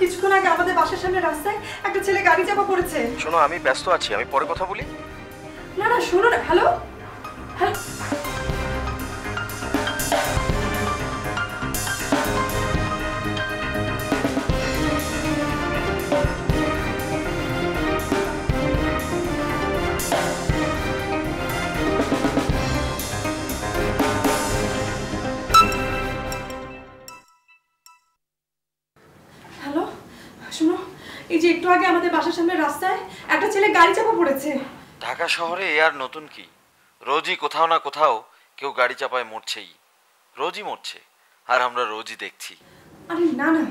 কিছুক্ষণ আগে আমাদের বাসার সামনে রাস্তায় একটা ছেলে গাড়ি চাপা পড়েছে। শোনো, আমি ব্যস্ত আছি, আমি পরে কথা বলি। না না শোনো না। হ্যালো হ্যালো, এই যে একটু আগে আমাদের বাসার সামনে রাস্তায় একটা ছেলে গাড়ি চাপা পড়েছে। ঢাকা শহরে আর নতুন কি, রোজই কোথাও না কোথাও কেউ গাড়ি চাপায় মরছেই, রোজই মরছে, আর আমরা রোজই দেখছি। আরে না না,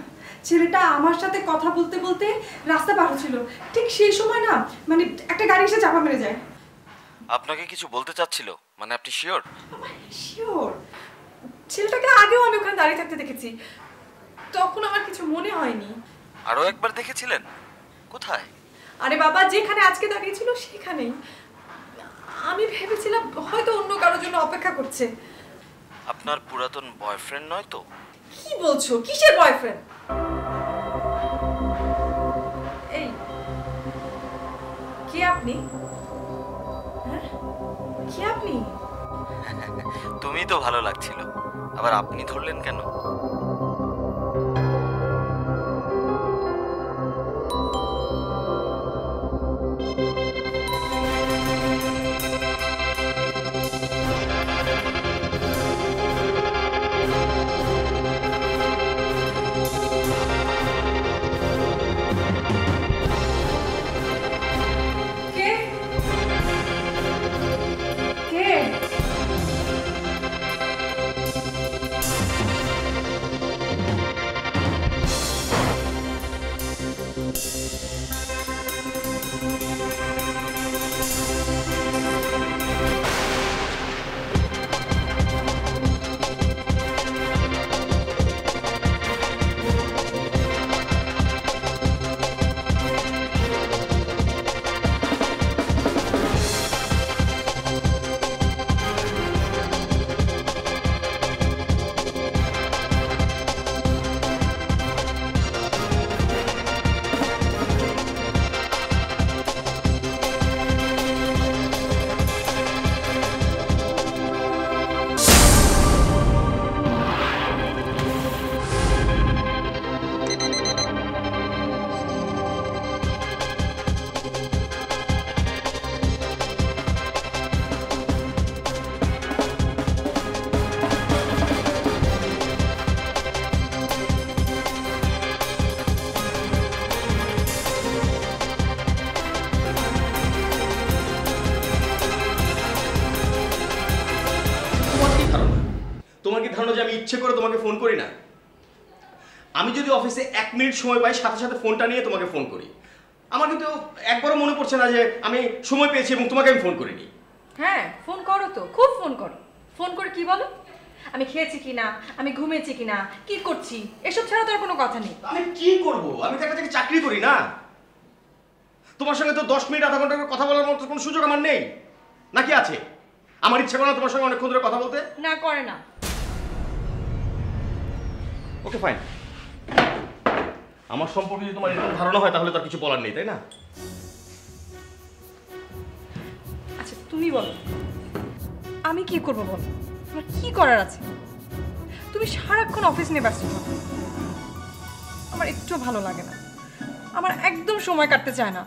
ছেলেটা আমার সাথে কথা বলতে বলতে রাস্তা পার হচ্ছিল, ঠিক সেই সময় না মানে একটা গাড়ি এসে চাপা মেরে যায়। আপনাকে কিছু বলতে চাচ্ছিল? মানে আপনি শিওর? শিওর। ছেলেটাকে আগেও আমি ওখানে দাঁড়িয়ে থাকতে দেখেছি, তখন আমার কিছু মনে হয়নি। আরো একবার দেখেছিলেন? কোথায়? আরে বাবা, যেখানে আজকে দাঁড়িয়েছিল সেখানেই। আমি ভেবেছিলাম হয়তো অন্য কারোর জন্য অপেক্ষা করছে। আপনার পুরাতন বয়ফ্রেন্ড নয় তো? কি বলছো? কিসের বয়ফ্রেন্ড? এই কে আপনি? হ্যাঁ, কে আপনি? তুমি তো ভালো লাগছিল, আবার আপনি ধরলেন কেন? ধারণা যে আমি ইচ্ছে করে তোমাকে ফোন করি না। আমি যদি অফিসে 1 মিনিট সময় পাই সাথে সাথে ফোনটা নিয়ে তোমাকে ফোন করি। আমার কিন্তু একবারও মনে পড়ছে না যে আমি সময় পেয়েছি এবং তোমাকে আমি ফোন করিনি। হ্যাঁ ফোন করো তো, খুব ফোন করো। ফোন করে কি বলো? আমি খেয়েছি কিনা, আমি ঘুমিয়েছি কিনা, কি করছি, এসব ছাড়া তো আর কোনো কথা নেই। আমি কি করব? আমি তো একটা জায়গায় চাকরি করি না। তোমার সঙ্গে তো 10 মিনিট আধা ঘন্টা করে কথা বলার মতো কোনো সুযোগ আমার নেই, নাকি আছে? আমার ইচ্ছা করে না তোমার সঙ্গে অনেকক্ষণ ধরে কথা বলতে? না করে না। Okay fine. আমার সম্পর্কে যদি তোমার এরকম ধারণা হয় তাহলে তো আর কিছু বলার নেই, তাই না? আচ্ছা তুমি বলো, আমি কি করবো বলো? তোমার কি করার আছে? তুমি সারাক্ষণ অফিস নিয়ে ব্যস্ত থাকো, আমার একটু ভালো লাগে না, আমার একদম সময় কাটতে চায় না।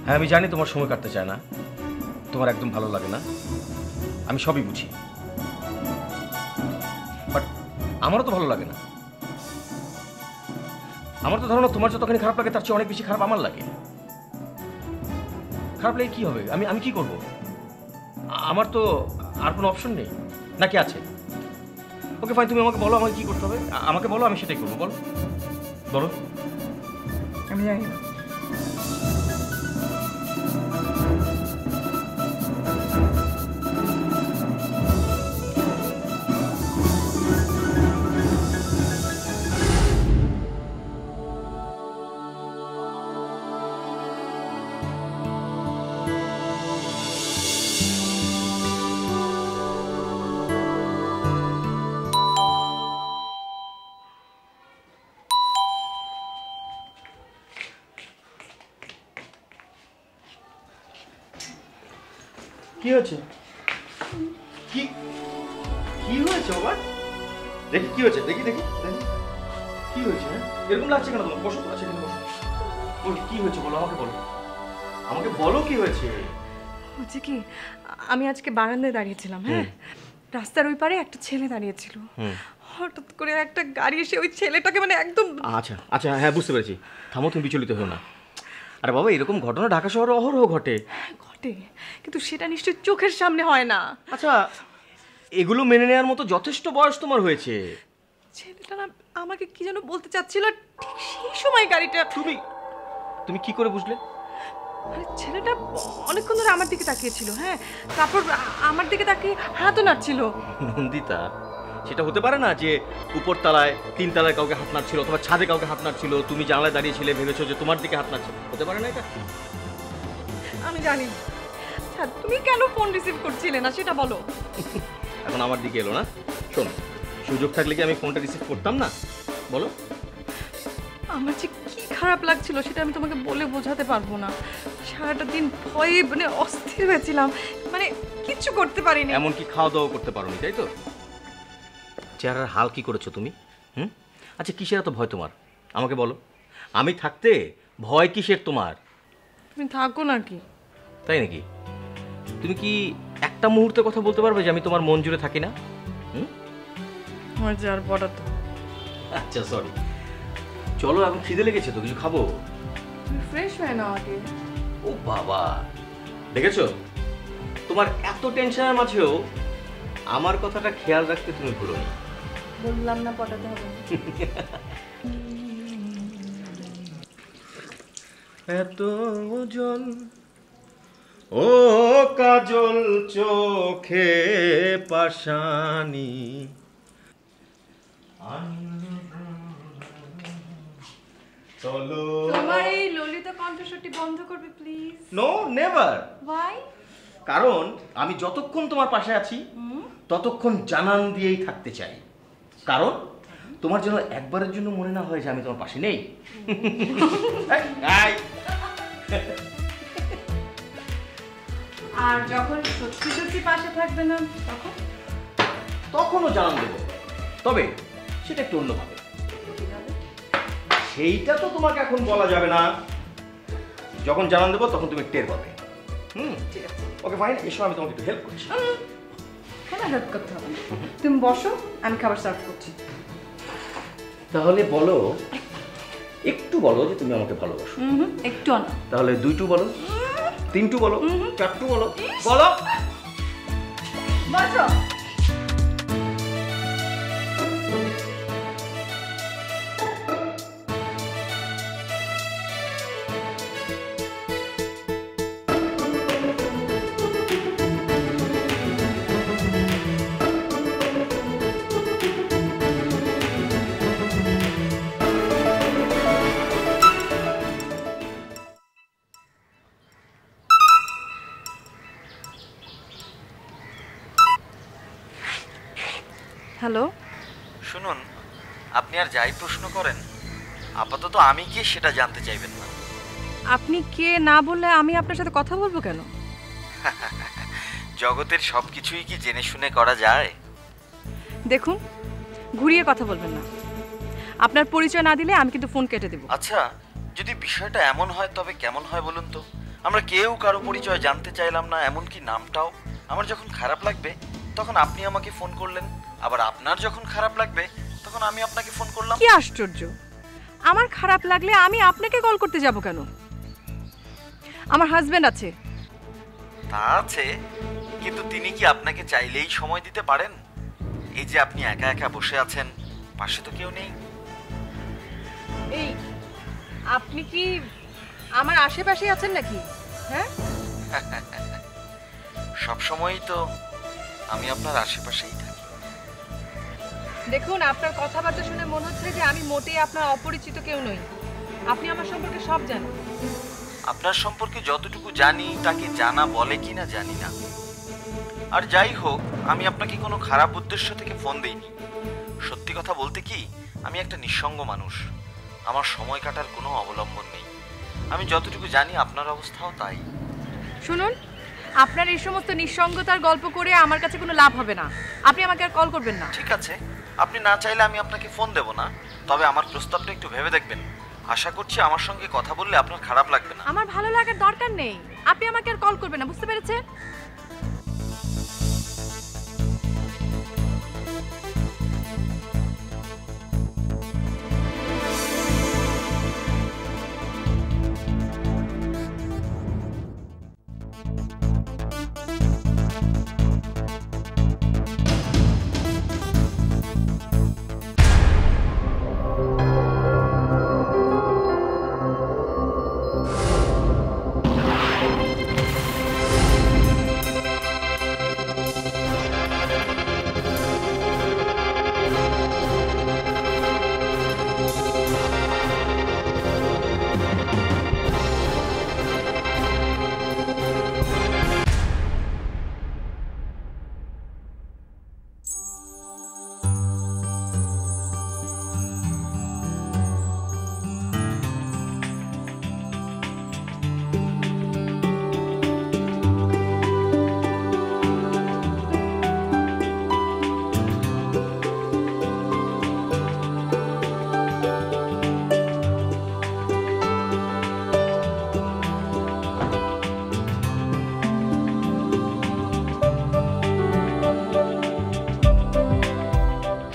হ্যাঁ আমি জানি তোমার সময় কাটতে চায় না, তোমার একদম ভালো লাগে না, আমি সবই বুঝি। বাট আমারও তো ভালো লাগে না। আমার তো ধারণা তোমার যতখানি খারাপ লাগে তার চেয়ে অনেক বেশি খারাপ আমার লাগে। খারাপ লাগে কি হবে? আমি আমি কি করব? আমার তো আর কোনো অপশন নেই, নাকি আছে? ওকে ফাইন, তুমি আমাকে বলো আমাকে কি করতে হবে। আমাকে বলো, আমি সেটাই করবো। বলো বলো। আমি জানি না। কি হয়েছে? কি কি হয়েছে বাবা? দেখি কি হয়েছে, দেখি দেখি দেখি কি হয়েছে? এরকম লাগছে কেন তোমার? বসো, আছে কেন? বসো বলো কি হয়েছে, বলো আমাকে, বলো আমাকে, বলো কি হয়েছে? হচ্ছে কি, আমি আজকে বারান্দায় দাঁড়িয়েছিলাম, হ্যাঁ, রাস্তার ওই পারে একটা ছেলে দাঁড়িয়েছিল। হঠাৎ করে একটা গাড়ি এসে ওই ছেলেটাকে মানে একদম। আচ্ছা আচ্ছা, হ্যাঁ বুঝতে পেরেছি। থামো, তুমি বিচলিত হও না। আরে বাবা, এরকম ঘটনা ঢাকা শহরে অহরহ ঘটে। ঘটে, কিন্তু সেটা নিশ্চয়ই চোখের সামনে হয় না। আচ্ছা, এগুলো মেনে নেওয়ার মতো যথেষ্ট বয়স তোমার হয়েছে। ছেলেটা না আমাকে কি যেন বলতে চাচ্ছিল, ঠিক সেই সময় গাড়িটা। তুমি তুমি কি করে বুঝলে? আরে ছেলেটা অনেকক্ষণ ধরে আমার দিকে তাকিয়েছিল, হ্যাঁ, তারপর আমার দিকে তাকিয়ে হাতও নাড়ছিল। নন্দিতা, সেটা হতে পারে না যে উপর তলায় 3 তলায় কাউকে হাত নাড়ছিল অথবা ছাদে কাউকে হাত নাড়ছিল, তুমি জানলায় দাঁড়িয়েছিলে ভেবেছো যে তোমার দিকে হাত নাড়ছে? হতে পারে না এটা? আমি জানি। আচ্ছা তুমি কেন ফোন রিসিভ করছিলে না সেটা বলো। এখন আমার দিকে এলো না? শোনো, সুযোগ থাকলে কি আমি ফোনটা রিসিভ করতাম না? বলো। আমার যে কি খারাপ লাগছিল সেটা আমি তোমাকে বলে বোঝাতে পারবো না। সারাটা দিন ভয়ে মানে অস্থির হয়েছিলাম, মানে কিচ্ছু করতে পারিনি। এমনকি খাওয়া দাওয়া করতে পারোনি, তাই তো? চেহারার হাল কি করেছো তুমি? আচ্ছা, কিসের এত ভয় তোমার আমাকে বলো? আমি থাকতে ভয় কিসের তোমার? তুমি থাকো নাকি? তাই নাকি? তুমি কি একটা মুহূর্তে কথা বলতে পারবে যে আমি তোমার মন জুড়ে থাকি না? আমার যার পড়া তো। আচ্ছা সরি, চলো, এখন খিদে লেগেছে তো, কিছু খাবো। তুমি ফ্রেশ হয়ে নাও আগে। ও বাবা, দেখেছো তোমার এত টেনশনের মাঝেও আমার কথাটা খেয়াল রাখতে তুমি ভুলোনি। বললাম না পটাতে হবে। এত ওজন ও কাজল চোখে পাশানি। চলো, তোমার এই ললিত কণ্ঠস্বরটি বন্ধ করবে প্লিজ। No never. ওয়াই? কারণ আমি যতক্ষণ তোমার পাশে আছি ততক্ষণ জানান দিয়েই থাকতে চাই। কারণ তোমার যেন একবারের জন্য মনে না হয় যে আমি তোমার পাশে নেই। আর যখন সত্যি সত্যি পাশে থাকবে না তখন? তখনও জানান দেবো, তবে সেটা একটু অন্যভাবে। সেইটা তো তোমাকে এখন বলা যাবে না। যখন জানান দেবো তখন তুমি টের পাবে। ঠিক আছে, ওকে ফাইন, এসো, আমি তোমাকে একটু হেল্প করছি। কেন হেল্প করতে হবে? তুমি বসো, আমি খাবার সার্ভ করছি। তাহলে বলো, একটু বলো যে তুমি আমাকে ভালোবাসো। একটু না, তাহলে 2টু বলো, 3টু বলো, 4টু বলো, বলো। বাঁচো। হ্যালো, শুনুন, আপনি আর যাই প্রশ্ন করেন, আপাতত আমি কি সেটা জানতে চাইবেন না। আপনি কে না বললে আমি আপনার সাথে কথা বলবো কেন? জগতের সবকিছুই কি জেনে শুনে করা যায়? দেখুন, ঘুরিয়ে কথা বলবেন না। আপনার পরিচয় না দিলে আমি কিন্তু ফোন কেটে দেব। আচ্ছা, যদি বিষয়টা এমন হয় তবে কেমন হয় বলুন তো? আমরা কেউ কারো পরিচয় জানতে চাইলাম না, এমনকি নামটাও। আমার যখন খারাপ লাগবে তখন আপনি আমাকে ফোন করলেন, আবার আপনার যখন খারাপ লাগবে তখন আমি আপনাকে ফোন করলাম। কি আশ্চর্য! আমার খারাপ লাগলে আমি আপনাকে কল করতে যাব কেন? আমার হাজবেন্ড আছে। তা আছে, কিন্তু তিনি কি আপনাকে চাইলেই সময় দিতে পারেন? এই যে আপনি একা একা বসে আছেন, পাশে তো কেউ নেই। এই, আপনি কি আমার আশেপাশে আছেন নাকি? হ্যাঁ, সবসময়ই তো আমি আপনার আশেপাশেই থাকি। দেখুন, আপনার কথাবার্তা শুনে মনে হচ্ছে যে আমি মোটেই আপনার অপরিচিত কেউ নই। আপনি আমার সম্পর্কে সব জানেন। আপনার সম্পর্কে যতটুকু জানি তাকে জানা বলে কিনা জানি না। আর যাই হোক, আমি আপনাকে কোনো খারাপ উদ্দেশ্য থেকে ফোন দেইনি। সত্যি কথা বলতে কি, আমি একটা নিঃসঙ্গ মানুষ। আমার সময় কাটার কোনো অবলম্বন নেই। আমি যতটুকু জানি আপনার অবস্থাও তাই। শুনুন, আপনার এই সমস্ত নিঃসঙ্গতার গল্প করে আমার কাছে কোনো লাভ হবে না। আপনি আমাকে আর কল করবেন না। ঠিক আছে, আপনি না চাইলে আমি আপনাকে ফোন দেব না, তবে আমার প্রস্তাবটা একটু ভেবে দেখবেন। আশা করছি আমার সঙ্গে কথা বললে আপনার খারাপ লাগবে না। আমার ভালো লাগার দরকার নেই। আপনি আমাকে আর কল করবেন না, বুঝতে পেরেছেন?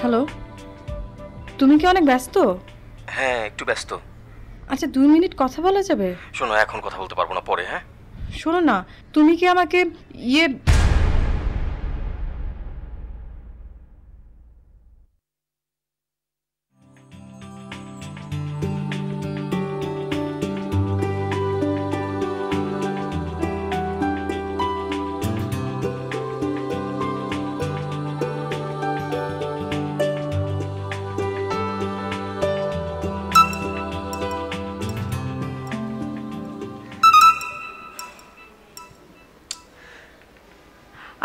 হ্যালো, তুমি কি অনেক ব্যস্ত? হ্যাঁ, একটু ব্যস্ত। আচ্ছা, 2 মিনিট কথা বলা যাবে? শোনো, এখন কথা বলতে পারবো না, পরে। হ্যাঁ, শোনো না, তুমি কি আমাকে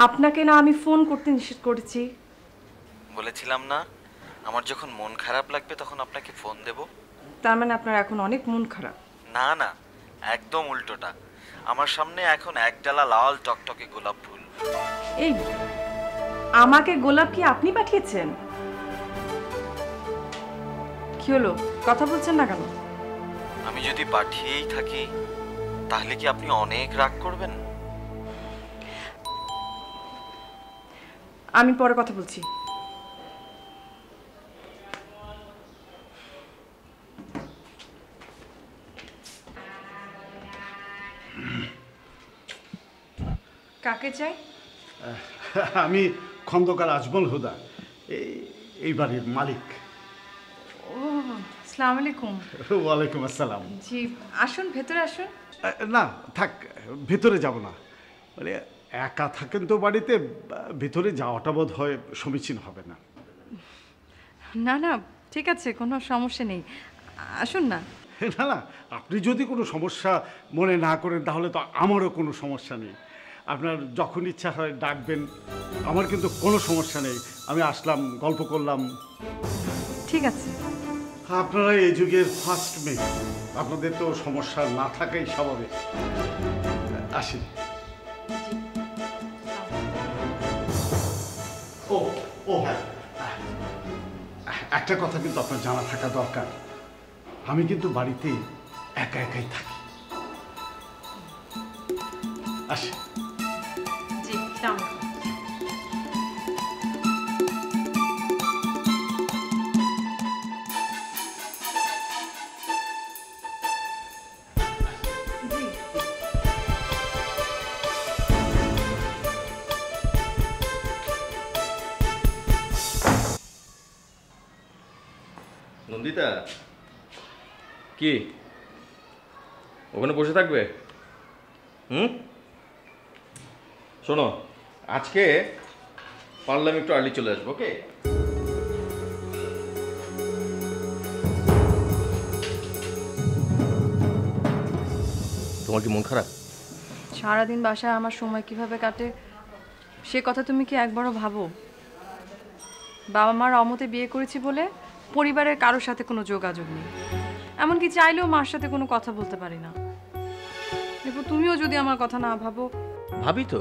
আপনাকে না আমি ফোন করতে নিষেধ করেছি? বলেছিলাম না, আমার যখন মন খারাপ লাগবে তখন আপনাকে ফোন দেব। তার মানে আপনার এখন অনেক মন খারাপ? না না, একদম উল্টোটা। আমার সামনে এখন একডালা লাল টকটকে গোলাপ ফুল। এই, আমাকে গোলাপ কি আপনি পাঠিয়েছেন? কি হলো, কথা বলছেন না কেন? আমি যদি পাঠিয়েই থাকি তাহলে কি আপনি অনেক রাগ করবেন? আমি পরে কথা বলছি। কাকে চাই? আমি খন্দকার আজমল হুদা, এই বাড়ির মালিক। ও আসসালামু আলাইকুম। ওয়ালাইকুম আসসালাম। জি আসুন, ভেতরে আসুন। না থাক, ভেতরে যাব না, মানে একা থাকেন তো বাড়িতে, ভেতরে যাওয়াটা বোধ হয় সমীচীন হবে না। না না ঠিক আছে, কোনো সমস্যা নেই, আসুন না। না না, আপনি যদি কোনো সমস্যা মনে না করেন তাহলে তো আমারও কোনো সমস্যা নেই। আপনার যখন ইচ্ছা হয় ডাকবেন, আমার কিন্তু কোনো সমস্যা নেই। আমি আসলাম, গল্প করলাম। ঠিক আছে। আপনারা এই যুগের ফার্স্ট মেয়ে, আপনাদের তো সমস্যা না থাকাই স্বাভাবিক। আসি। ও ও হ্যাঁ, একটা কথা কিন্তু আপনার জানা থাকা দরকার, আমি কিন্তু বাড়িতে একা একাই থাকি। আসি। জি আসসালামু আলাইকুম। নন্দিতা, কি ওখানে বসে থাকবে? শোনো, আজকে পারলাম একটু আর্লি চলে আসবো, ওকে? তোমার কি মন খারাপ? সারাদিন বাসায় আমার সময় কিভাবে কাটে সে কথা তুমি কি একবারও ভাবো? বাবা মার অমতে বিয়ে করেছি বলে পরিবারের কারোর সাথে কোনো যোগাযোগ নেই, এমনকি চাইলেও মার সাথে কোনো কথা বলতে পারি না। দেখো তুমিও যদি আমার কথা না ভাবো। ভাবি তো,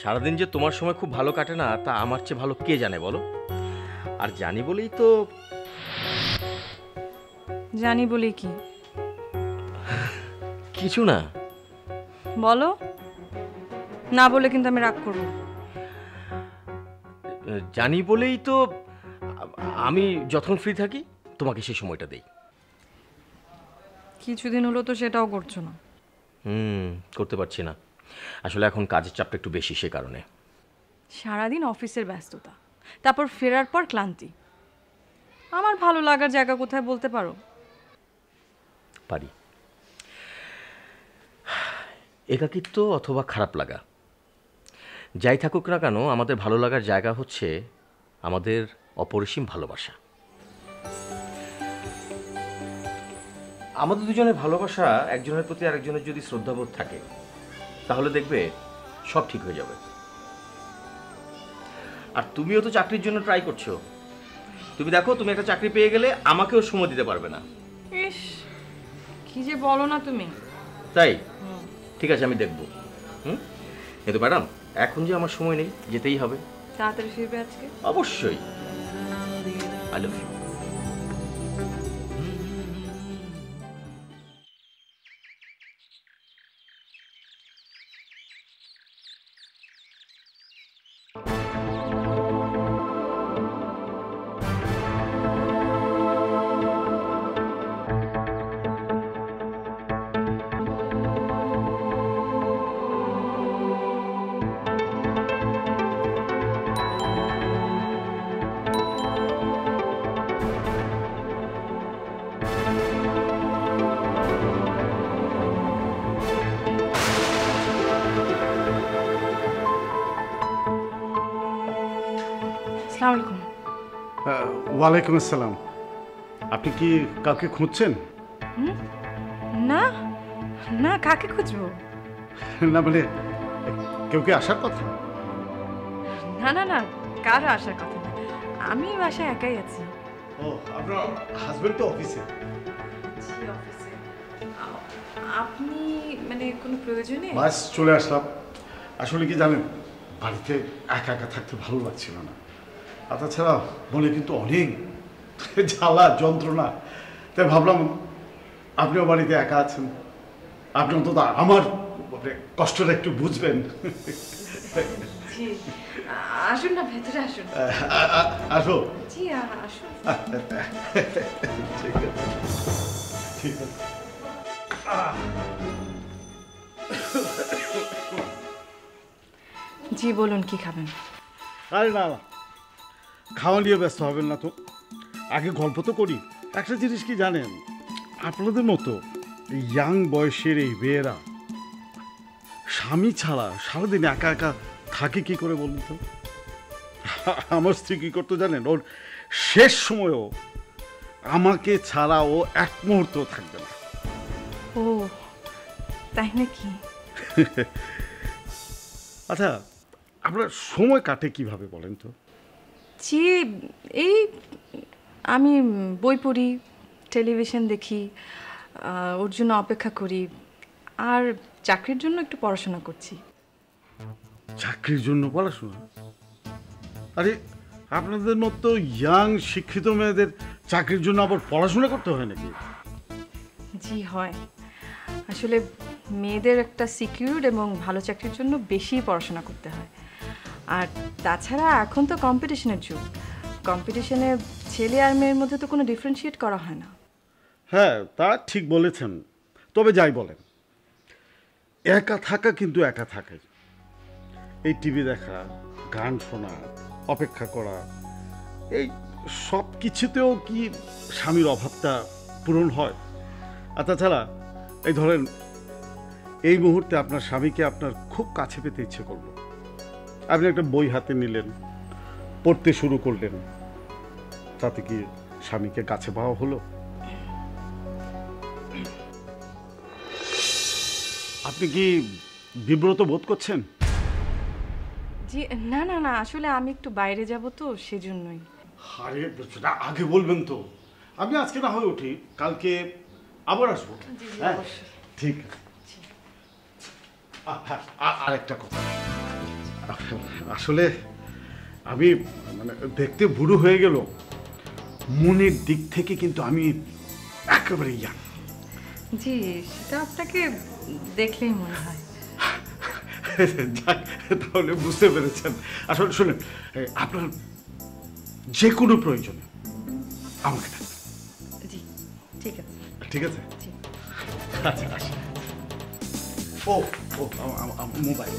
সারাদিন যে তোমার সময় খুব ভালো কাটে না তা আমার চেয়ে ভালো কে জানে বলো? আর জানি বলেই তো। জানি বলেই কি? কিছু না। বলো, না বলে কিন্তু আমি রাগ করবো। জানি বলেই তো আমি যখন ফ্রি থাকি তোমাকে সেই সময়টা দেই। কিছুদিন হলো তো সেটাও করছো না। করতে পারছি না, আসলে এখন কাজের চাপটা একটু বেশি, সে কারণে। সারাদিন অফিসের ব্যস্ততা, তারপর ফেরার পর ক্লান্তি। আমার ভালো লাগার জায়গা কোথায় বলতে পারো? পারি। একাকিত্ব অথবা খারাপ লাগা যাই থাকুক না কেন, আমাদের ভালো লাগার জায়গা হচ্ছে আমাদের অপরিসীম ভালোবাসা। আমাদের দুজনের ভালোবাসা একজনের প্রতি আরেকজনের যদি শ্রদ্ধাবোধ থাকে তাহলে দেখবে সব ঠিক হয়ে যাবে। আর তুমিও তো চাকরির জন্য ট্রাই করছো। তুমি দেখো, তুমি একটা চাকরি পেয়ে গেলে আমাকেও সময় দিতে পারবে না। ইস, কি যে বলো না তুমি। তাই ঠিক আছে, আমি দেখবো। কিন্তু ম্যাডাম, এখন যে আমার সময় নেই, যেতেই হবে। তাড়াতাড়ি ফিরবে আজকে? অবশ্যই। I love you. আসসালামু আলাইকুম। ওয়ালাইকুম আসসালাম। আপনি কি কাউকে খুঁজছেন? না না, কাকে খুঁজবো? না মানে কেউ কি আসার কথা? না না না, কারো আসার কথা না, আমি বাসায় একাই আছি। ও, আপনার হাজবেন্ড তো অফিসে? অফিসে। আপনি মানে কোনো প্রয়োজনে? বাস চলে আসলাম। আসলে কি জানেন, বাড়িতে একা একা থাকতে ভালো লাগছিল না, আর তাছাড়া মনে কিন্তু অনেক জ্বালা যন্ত্রণা, তাই ভাবলাম আপনিও বাড়িতে একা আছেন, আপনি অন্তত আমার কষ্টটা একটু বুঝবেন। জি, আসুন না, ভেতরে আসুন। আসো। জি আসুন। ঠিক আছে, ঠিক আছে। জি বলুন, কি খাবেন? আরে না না, খাওয়া নিয়ে ব্যস্ত হবেন না তো, আগে গল্প তো করি। একটা জিনিস কি জানেন, আপনাদের মতো ইয়াং বয়সের এই মেয়েরা স্বামী ছাড়া সারাদিন একা একা থাকে কি করে বলুন তো? আমার স্ত্রী কি করতো জানেন, ওর শেষ সময়ও আমাকে ছাড়া ও এক মুহূর্ত থাকবে না। ও তাই নাকি? আচ্ছা, আপনার সময় কাটে কিভাবে বলেন তো? জি, এই আমি বই পড়ি, টেলিভিশন দেখি, ওর জন্য অপেক্ষা করি, আর চাকরির জন্য একটু পড়াশোনা করছি। চাকরির জন্য পড়াশোনা? আরে আপনাদের মতো ইয়াং শিক্ষিত মেয়েদের চাকরির জন্য আবার পড়াশোনা করতে হয় নাকি? জি হয়, আসলে মেয়েদের একটা সিকিউর এবং ভালো চাকরির জন্য বেশি পড়াশোনা করতে হয়। আর তাছাড়া এখন তো কম্পিটিশনের যুগ, কম্পিটিশনে ছেলে আর মেয়ের মধ্যে তো কোনো ডিফারেন্সিয়েট করা হয় না। হ্যাঁ, তা ঠিক বলেছেন। তবে যাই বলেন, একা থাকা কিন্তু একা থাকে। এই টিভি দেখা, গান শোনা, অপেক্ষা করা, এই সব কিছুতেও কি স্বামীর অভাবটা পূরণ হয়? আর তাছাড়া এই ধরেন, এই মুহূর্তে আপনার স্বামীকে আপনার খুব কাছে পেতে ইচ্ছে করলো, আপনি একটা বই হাতে নিলেন, পড়তে শুরু করলেন, তাতে কি স্বামীকে কাছে পাওয়া হলো? আপনি কি বিব্রত বোধ করছেন? জি না না না, আসলে আমি একটু বাইরে যাব তো সেজন্যই। আরে সেটা আগে বলবেন তো। আমি আজকে না হয়ে উঠি, কালকে আবার আসবো। হ্যাঁ ঠিক আছে। আরেকটা কথা, আসলে আমি মানে দেখতে বুড়ো হয়ে গেল, মনের দিক থেকে কিন্তু আমি একেবারে ইয়াং। জি, সেটা আপনাকে দেখলেই মনে হয়। যাক, তাহলে বুঝতে পেরেছেন। আসলে শুনেন, আপনার যে কোনো প্রয়োজনে আমাকে ডাকবেন। জি ঠিক আছে। ঠিক আছে? জি। আচ্ছা আসি। ও ও মোবাইল।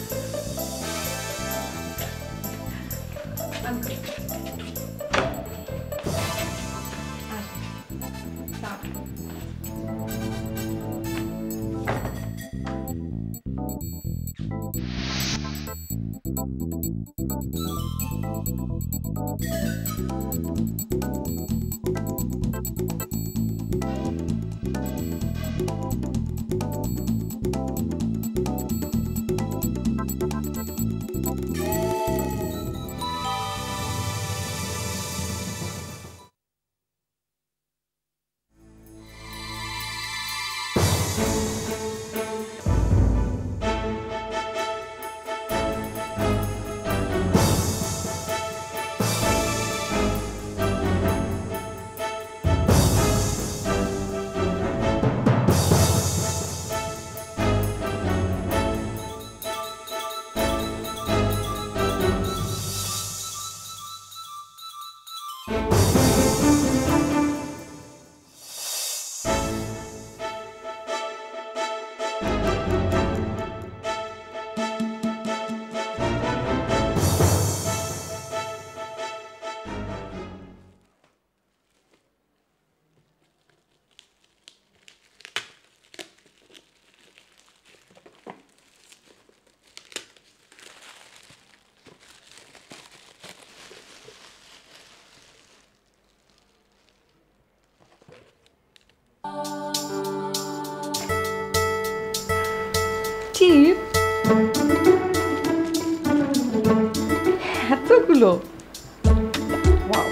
টিপ এতগুলো? ওয়াও।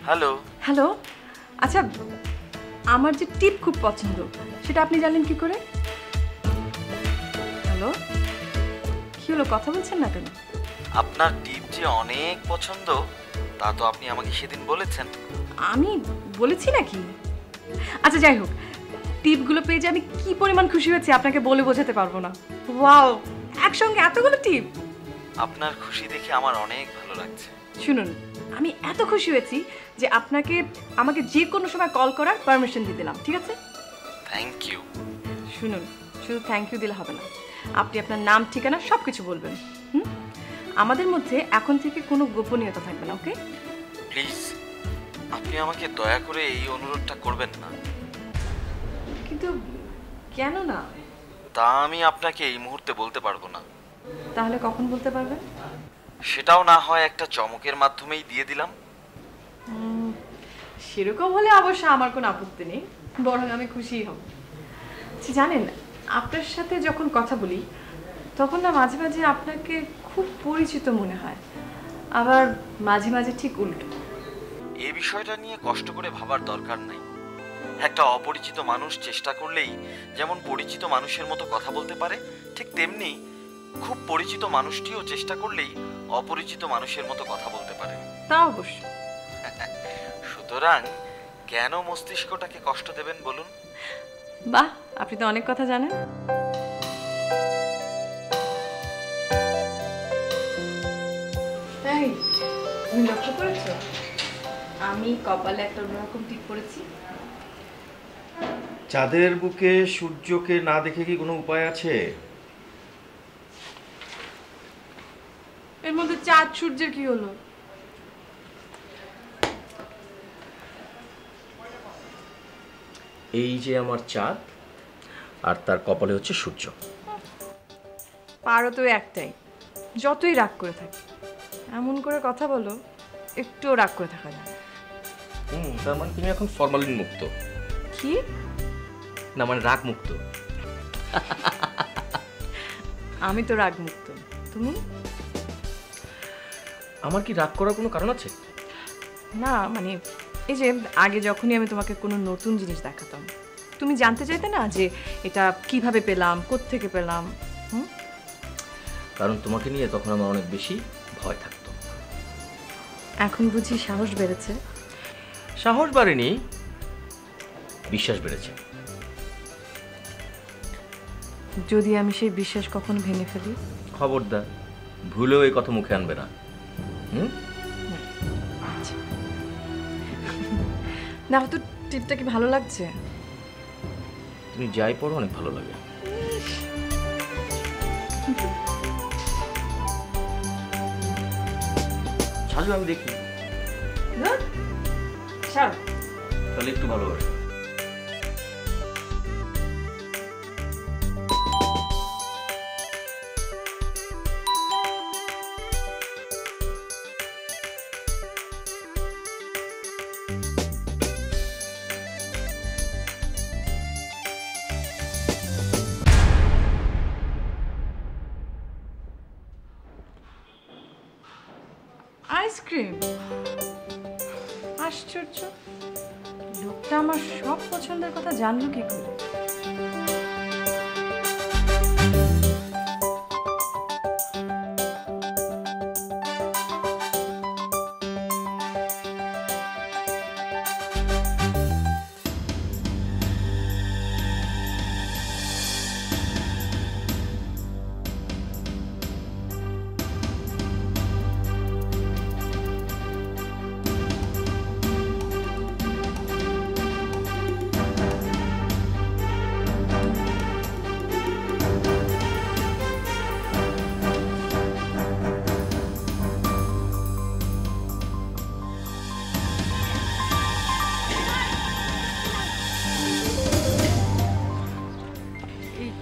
হ্যালো। হ্যালো, আচ্ছা আমার যে টিপ খুব পছন্দ সেটা আপনি জানেন কি করে? হ্যালো, কি হলো, কথা বলছেন না কেন? আপনার টিপ যে অনেক পছন্দ তা তো আপনি আমাকে সেদিন বলেছেন। আমি বলেছি নাকি? আচ্ছা যাই হোক, টিপগুলো পেয়ে যে আমি কি পরিমাণ খুশি হয়েছি আপনাকে বলে বোঝাতে পারবো না। ওয়াও, একসঙ্গে এতগুলো টিপ! আপনার খুশি দেখে আমার অনেক ভালো লাগছে। শুনুন, আমি এত খুশি হয়েছি যে আপনাকে আমাকে যে কোনো সময় কল করার পারমিশন দিয়ে দিলাম, ঠিক আছে? Thank you. শুনুন, শুধু থ্যাংক ইউ দিলে হবে না, আপনি আপনার নাম ঠিকানা সব কিছু বলবেন। হুম, আমাদের মধ্যে এখন থেকে কোনো গোপনীয়তা থাকবে না, ওকে? প্লিজ আপনি আমাকে দয়া করে এই অনুরোধটা করবেন না। কিন্তু কেন না? তা আমি আপনাকে এই মুহূর্তে বলতে পারবো না। তাহলে কখন বলতে পারবেন? সেটাও না হয় একটা চমকের মাধ্যমেই দিয়ে দিলাম। সেরকম হলে অবশ্য আমার কোনো আপত্তি নেই, বরং আমি খুশিই হব। আচ্ছা, জানেন, আপনার সাথে যখন কথা বলি তখন না মাঝে মাঝে আপনাকে খুব পরিচিত মনে হয়, আবার মাঝে মাঝে ঠিক উল্টো। এই বিষয়টা নিয়ে কষ্ট করে ভাবার দরকার নাই। একটা অপরিচিত মানুষ চেষ্টা করলেই যেমন পরিচিত মানুষের মতো কথা বলতে পারে, ঠিক তেমনি খুব পরিচিত মানুষটিও চেষ্টা করলেই অপরিচিত মানুষের মতো কথা বলতে পারে। তা অবশ্য। সুতরাং কেন মস্তিষ্কটাকে কষ্ট দেবেন বলুন? বাহ, আপনি তো অনেক কথা জানেন। এই, তুমি লক্ষ্য করেছো আমি কপালে একটা অন্যরকম টিপ পরেছি? চাঁদের বুকে সূর্যকে না দেখে কি কোনো উপায় আছে? এর মধ্যে চাঁদ সূর্যের কি হলো? এই যে আমার চাঁদ, আর তার কপালে হচ্ছে সূর্য। পারো তো একটাই, যতই রাগ করে থাকি। এমন করে কথা বলো, একটুও রাগ করে থাকা যায় না। তার মানে তুমি এখন ফরমালিন মুক্ত? কি না, মানে রাগ মুক্ত। আমি তো রাগ মুক্ত, তুমি? আমার কি রাগ করার কোনো কারণ আছে? না, মানে এই যে আগে যখনই আমি তোমাকে কোনো নতুন জিনিস দেখাতাম, তুমি জানতে চাইতে না যে এটা কিভাবে পেলাম, কোত্থেকে পেলাম। কারণ তোমাকে নিয়ে তখন আমার অনেক বেশি ভয় থাকতো। এখন বুঝি সাহস বেড়েছে? সাহস বাড়েনি, বিশ্বাস বেড়েছে। যদি আমি সেই বিশ্বাস কখনো ভেঙে ফেলি? খবরদার, ভুলেও এই কথা মুখে আনবে না। আচ্ছা, দেখো তো টিপটা কি ভালো লাগছে? তুমি যাই পড়ো অনেক ভালো লাগে। ছাড়ো, আমি দেখি। তাহলে একটু ভালোবাসো। আইসক্রিম? আশ্চর্য, লোকটা আমার সব পছন্দের কথা জানলো কি করে?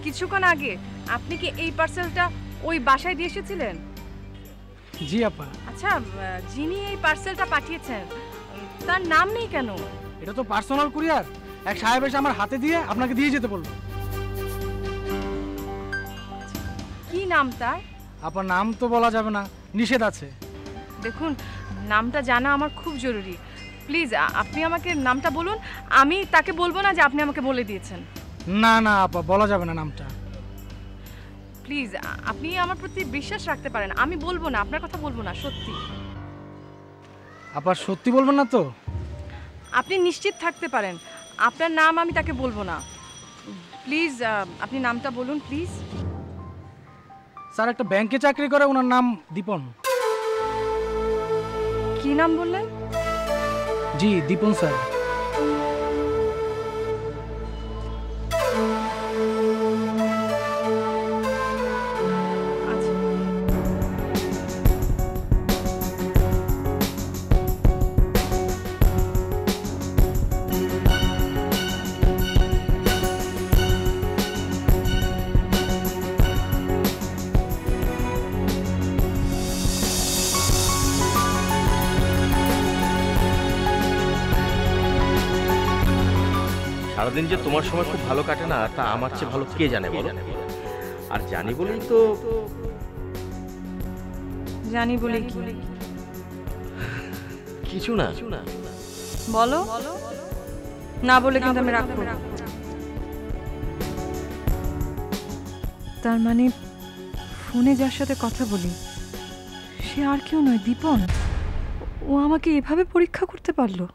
কিছুক্ষণ আগে আপনি কি এই পার্সেলটা ওই বাসায় দিয়ে এসেছিলেন? জি আপা। আচ্ছা, যিনি এই পার্সেলটা পাঠিয়েছেন তার নাম নেই কেন? এটা তো পার্সোনাল কুরিয়ার, এক সাহেব এসে আমার হাতে দিয়ে আপনাকে দিয়ে যেতে বললো। কি নাম তার? আপনার নাম তো বলা যাবে না, নিষেধ আছে। দেখুন, নামটা জানা আমার খুব জরুরি। প্লিজ আপনি আমাকে নামটা বলুন, আমি তাকে বলবো না যে আপনি আমাকে বলে দিয়েছেন। না না আপা, বলা যাবে না নামটা। প্লিজ আপনি আমার প্রতি বিশ্বাস রাখতে পারেন, আমি বলবো না, আপনার কথা বলবো না, সত্যি। আপা সত্যি বলবেন না তো? আপনি নিশ্চিত থাকতে পারেন, আপনার নাম আমি তাকে বলবো না। প্লিজ আপনি নামটা বলুন, প্লিজ। স্যার একটা ব্যাংকে চাকরি করে, ওনার নাম দীপন। কি নাম বললেন? জি, দীপন স্যার। আচ্ছা। সারাদিন যে তোমার সময় খুব ভালো কাটে না তা আমার চেয়ে ভালো কে জানে বলো? আর জানি বলেই তো জানি বলে কি? কিছু না। বলো, না বলে কিন্তু আমি রাগ করব। তার মানে ফোনে যার সাথে কথা বলি সে আর কেউ নয়, দীপন। ও আমাকে এভাবে পরীক্ষা করতে পারলো।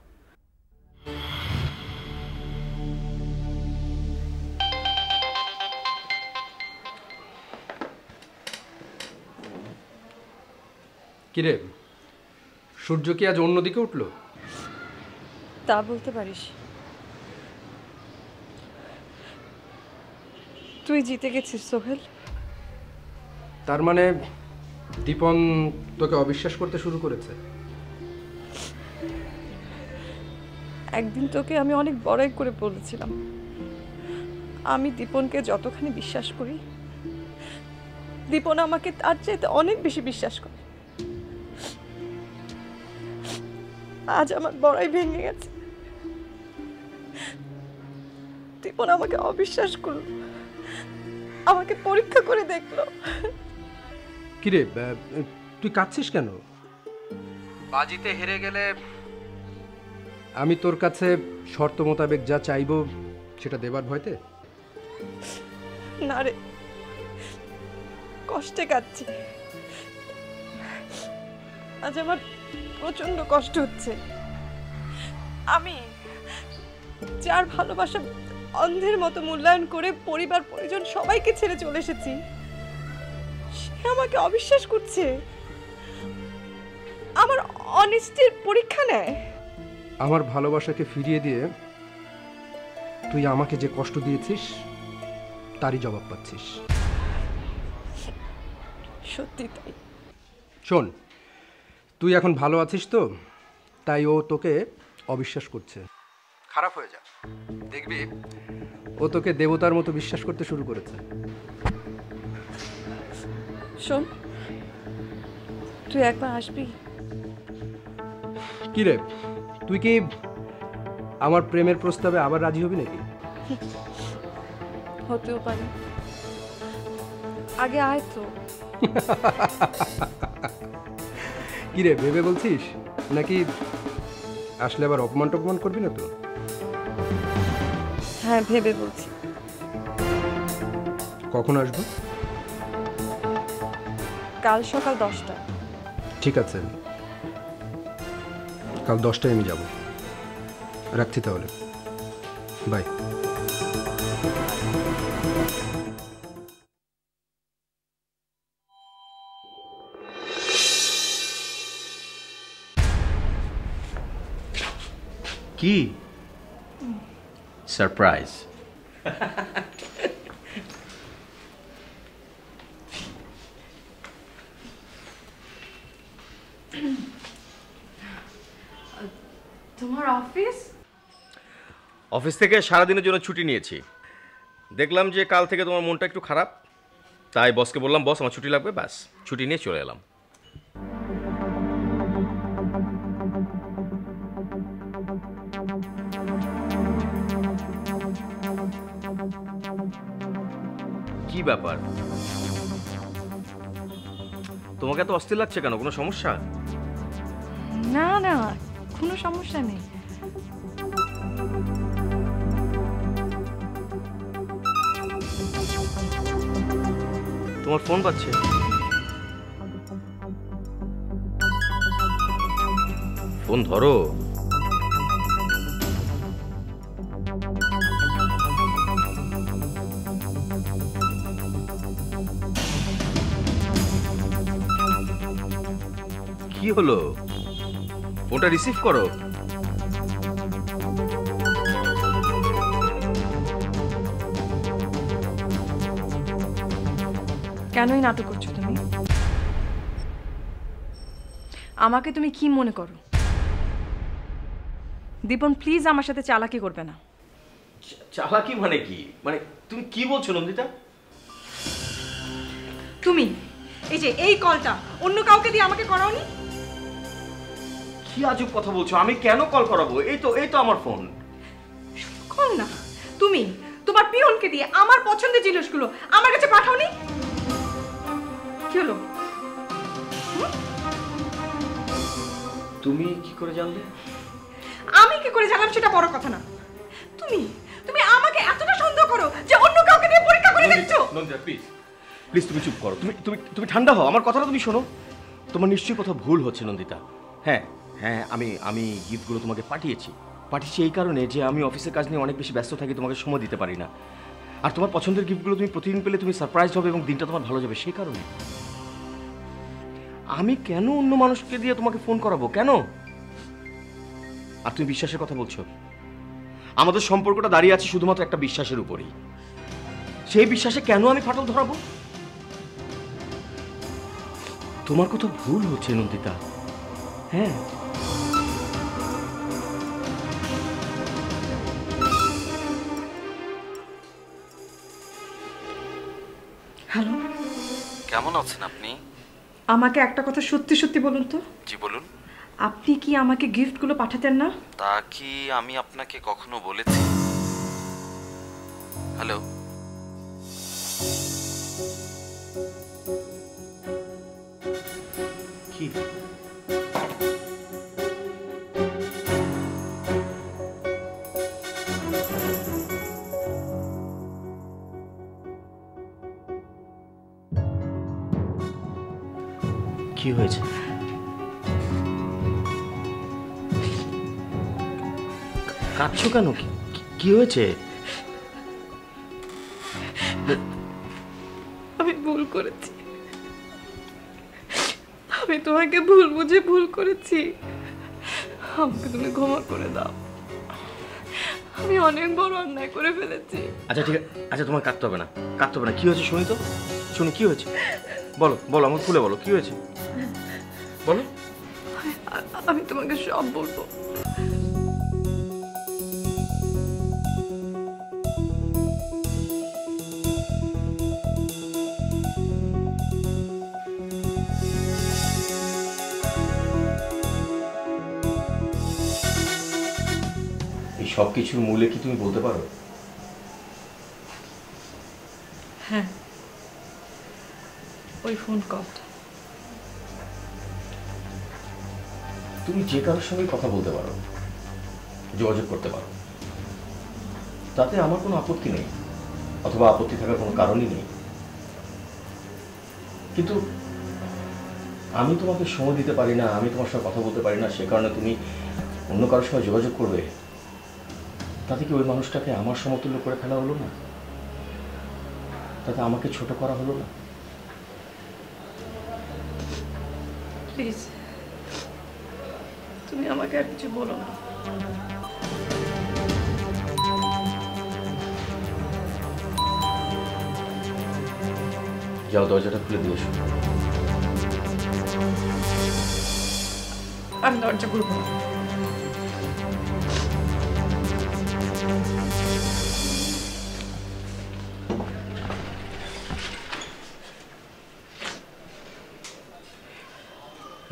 কিরে, সূর্য কি আজ অন্যদিকে উঠলো? তা বলতে পারিস। তুই জিতে গেছিস সোহেল। তার মানে দীপন তোকে অবিশ্বাস করতে শুরু করেছে? একদিন তোকে আমি অনেক বড়াই করে বলেছিলাম আমি দীপনকে যতখানি বিশ্বাস করি দীপন আমাকে তার চাইতে অনেক বেশি বিশ্বাস করে। আজ আমার বড়াই ভেঙে গেছে। দীপন আমাকে অবিশ্বাস করলো, আমাকে পরীক্ষা করে দেখলো। কিরে, তুই কাঁদছিস কেন? বাজিতে হেরে গেলে আমি তোর কাছে শর্ত মোতাবেক যা চাইবো সেটা দেবার ভয়তে? না রে, কষ্টে কাঁদছি। আজ আমার প্রচন্ড কষ্ট হচ্ছে। আমি যার ভালোবাসা অন্ধের মতো মূল্যায়ন করে পরিবার পরিজন সবাইকে ছেড়ে চলে এসেছি সে আমাকে অবিশ্বাস করছে, আমার অনেস্টির পরীক্ষা নেয়। আমার ভালোবাসাকে ফিরিয়ে দিয়ে তুই আমাকে যে কষ্ট দিয়েছিস তারই জবাব পাচ্ছিস। সত্যি তাই। শোন, তুই এখন ভালো আছিস তো, তাই ও তোকে অবিশ্বাস করছে। খারাপ হয়ে যা, দেখবি ও তোকে দেবতার মতো বিশ্বাস করতে শুরু করেছে। শোন, তুই একবার আসবি? কি রে, তুই কি আমার প্রেমের প্রস্তাবে আবার রাজি হবি নাকি? হতেও পারে, আগে আয় তো। কি রে, ভেবে বলছিস নাকি আসলে আবার অপমান টপমান করবি না তো? হ্যাঁ, ভেবে বলছি। কখন আসবো? কাল সকাল 10টায়। ঠিক আছে, কাল 10টায় আমি যাব। রাখছি তাহলে, বাই। কি সারপ্রাইজ? তোমার অফিস? অফিস থেকে সারাদিনের জন্য ছুটি নিয়েছি। দেখলাম যে কাল থেকে তোমার মনটা একটু খারাপ, তাই বসকে বললাম বস আমার ছুটি লাগবে, ব্যাস ছুটি নিয়ে চলে এলাম। কি ব্যাপার, তোমাকে এত অস্থির লাগছে কেন? কোনো সমস্যা? না না, কোনো সমস্যা নেই। তোমার ফোন পাচ্ছে। ফোন ধরো। কি হলো? ফোনটা রিসিভ করো। কেনই নাটক করছো তুমি? আমাকে তুমি কি মনে করো? দীপন প্লিজ আমার সাথে চালাকি করবে না। চালাকি মানে কি? মানে তুমি কি বলছো নন্দিতা? তুমি এই যে এই কলটা অন্য কাউকে দিয়ে আমাকে করাওনি? কি আজব কথা বলছো? আমি কেন কল করাবো? এই তো আমার ফোন। কল না, তুমি তোমার পিয়নকে দিয়ে আমার পছন্দের জিনিসগুলো আমার কাছে পাঠাওনি? কি হলো? তুমি কি করে জানলে? আমি কি করে জানলাম সেটা বড় কথা না। তুমি তুমি আমাকে এতটা সন্দেহ করো যে অন্য কাউকে দিয়ে পরীক্ষা করে দেখছো? নন্দিতা প্লিজ প্লিজ তুমি চুপ করো। তুমি ঠান্ডা হও, আমার কথাটা তুমি শোনো। তোমার নিশ্চয়ই কোথাও ভুল হচ্ছে নন্দিতা। হ্যাঁ হ্যাঁ, আমি গিফটগুলো তোমাকে পাঠিয়েছি এই কারণে যে আমি অফিসের কাজ নিয়ে অনেক বেশি ব্যস্ত থাকি, তোমাকে সময় দিতে পারি না। আর তোমার পছন্দের গিফটগুলো তুমি প্রতিদিন পেলে তুমি সারপ্রাইজ হবে এবং দিনটা তোমার ভালো যাবে, সেই কারণে। আমি কেন অন্য মানুষকে দিয়ে তোমাকে ফোন করাবো? কেন? আর তুমি বিশ্বাসের কথা বলছো? আমাদের সম্পর্কটা দাঁড়িয়ে আছে শুধুমাত্র একটা বিশ্বাসের উপরেই। সেই বিশ্বাসে কেন আমি ফাটল ধরাবো? তোমার কোথাও ভুল হচ্ছে নন্দিতা। হ্যাঁ, হ্যালো, কেমন আছেন আপনি? আমাকে একটা কথা সত্যি সত্যি বলুন তো। জি বলুন। আপনি কি আমাকে গিফটগুলো পাঠাতেন না? তা কি আমি আপনাকে কখনো বলেছি? হ্যালো, কি কি হয়েছে? কাঁদছো কেন? কি হয়েছে? আমি ভুল করেছি, আমি তোমাকে ভুল বুঝে ভুল করেছি। আমাকে তুমি ক্ষমা করে দাও, আমি অনেক বড় অন্যায় করে ফেলেছি। আচ্ছা ঠিক আছে, আচ্ছা তোমার কাঁদতে হবে না, কাঁদতে হবে না। কি হয়েছে শুনি তো, শুনি কি হয়েছে? বলো বলো, আমাকে খুলে বলো কি হয়েছে, বলো। আমি তোমাকে সব বলবো। এই সব কিছুর মূলে কি তুমি বলতে পারো? হ্যাঁ, ওই ফোন কলটা। তুমি যে কারোর সঙ্গে কথা বলতে পারো, যোগাযোগ করতে পারো, তাতে আমার কোনো আপত্তি নেই, অথবা আপত্তি থাকার কোনো কারণই নেই। কিন্তু আমি তোমাকে সময় দিতে পারি না, আমি তোমার সঙ্গে কথা বলতে পারি না, সে কারণে তুমি অন্য কারোর সঙ্গে যোগাযোগ করবে, তাতে কি ওই মানুষটাকে আমার সমতুল্য করে ফেলা হলো না? তাতে আমাকে ছোট করা হলো না? প্লিজ তুমি আমাকে আর কিছু বলো না। যাও দরজাটা খুলে দিয়ে এসো। আমি দরজা খুলবো না।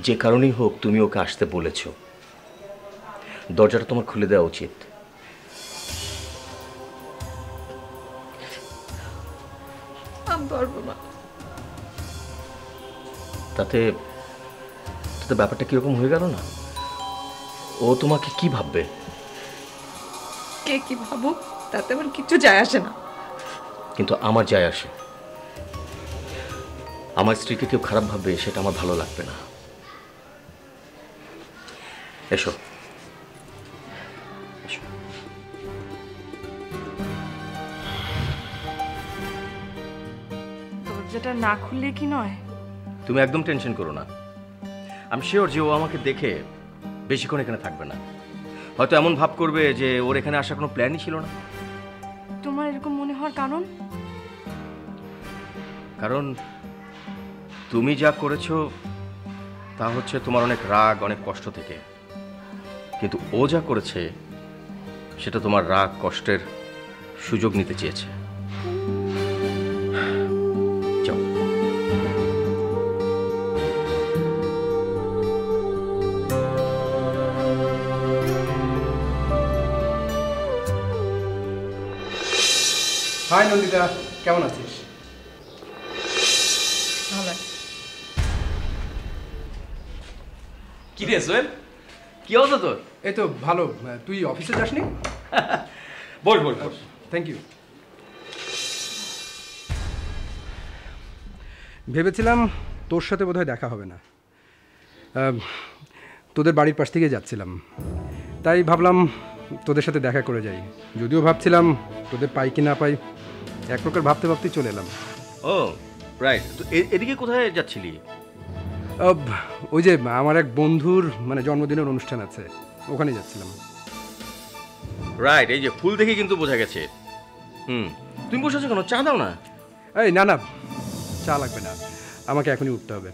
যে কারণেই হোক তুমি ওকে আসতে বলেছ, দরজাটা তোমার খুলে দেওয়া উচিত। আমি পারবো না। তাতে তাতে ব্যাপারটা কিরকম হয়ে গেল না? ও তোমাকে কি ভাববে? কে কি ভাবুক তাতে আমার কিছু যায় আসে না। কিন্তু আমার যায় আসে। আমার স্ত্রীকে কেউ খারাপ ভাববে সেটা আমার ভালো লাগবে না। এসো এসো। দরজাটা না খুললে কি নয়? তুমি একদম টেনশন করো না, আমি শিওর যে ও আমাকে দেখে বেশিক্ষণ এখানে থাকবে না। হয়তো এমন ভাব করবে যে ওর এখানে আসার কোনো প্ল্যানই ছিল না। তোমার এরকম মনে হওয়ার কারণ? কারণ তুমি যা করেছো তা হচ্ছে তোমার অনেক রাগ, অনেক কষ্ট থেকে, কিন্তু ও যা করেছে সেটা তোমার রাগ কষ্টের সুযোগ নিতে চেয়েছে। যাও। হাই নন্দিতা, কেমন আছিস? ভালো। কি রে সোহেল, কি অবস্থা তোর? এই তো ভালো। তুই অফিসে যাসনি? বল বল বল। Thank you. ভেবেছিলাম তোর সাথে বোধহয় দেখা হবে না। তোদের বাড়ির পাশ থেকে যাচ্ছিলাম, তাই ভাবলাম তোদের সাথে দেখা করে যাই। যদিও ভাবছিলাম তোদের পাই কি না পাই, এক প্রকার ভাবতে ভাবতেই চলে এলাম। ও রাইট, তো এদিকে কোথায় যাচ্ছিলি? ওই যে আমার এক বন্ধুর মানে জন্মদিনের অনুষ্ঠান আছে, ওখানে যাচ্ছিলাম। রাইট, এই যে ফুল দেখে কিন্তু বোঝা গেছে। তুমি বসে আছো কেন? চা দাও না। এই না না, চা লাগবে না, আমাকে এখনই উঠতে হবে।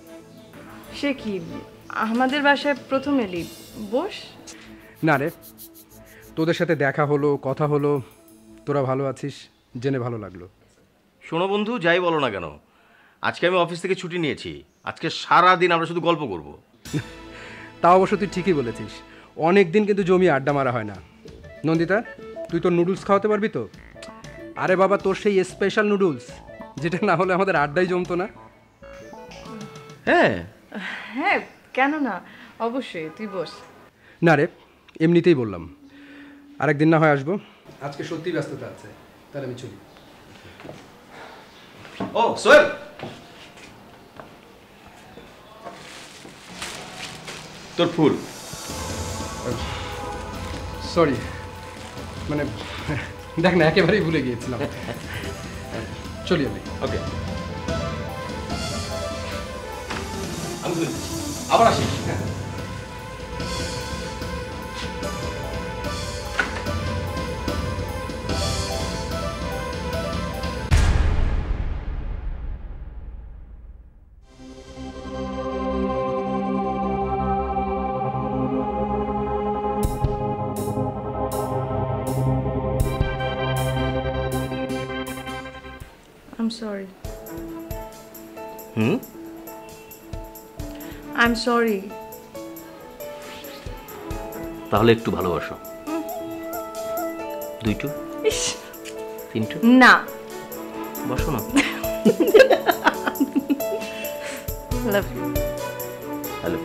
সে কি, আমাদের বাসায় প্রথম এলি, বস। না রে, তোদের সাথে দেখা হলো, কথা হলো, তোরা ভালো আছিস জেনে ভালো লাগলো। শোনো বন্ধু, যাই বলো না কেন, আজকে আমি অফিস থেকে ছুটি নিয়েছি। আজকে সারা দিন আমরা শুধু গল্প করব। তা অবশ্য তুই ঠিকই বলেছিস, অনেক দিন কিন্তু জমি আড্ডা মারা হয় না। নন্দিতা, তুই তোর নুডলস খাওয়াতে পারবি তো? আরে বাবা, তোর সেই স্পেশাল নুডলস, যেটা না হলে আমাদের আড্ডাই জমতো না। হ্যাঁ হ্যাঁ, কেন না, অবশ্যই, তুই বস। না রে, এমনিতেই বললাম, আরেকদিন না হয় আসবো। আজকে সত্যি ব্যস্ততা আছে, তাহলে আমি চলি। ও সোহেল, তোর ফুল। সরি, মানে দেখ না, একেবারেই ভুলে গিয়েছিলাম। চলি আমি। ওকে, আমি ভুলে গেছি। আবার আসিস। I'm sorry. Hmm, I'm sorry. তাহলে একটু ভালোবাসো। দুইটু, ইস, তিনটু, না। বসো না। Love you. হ্যালো।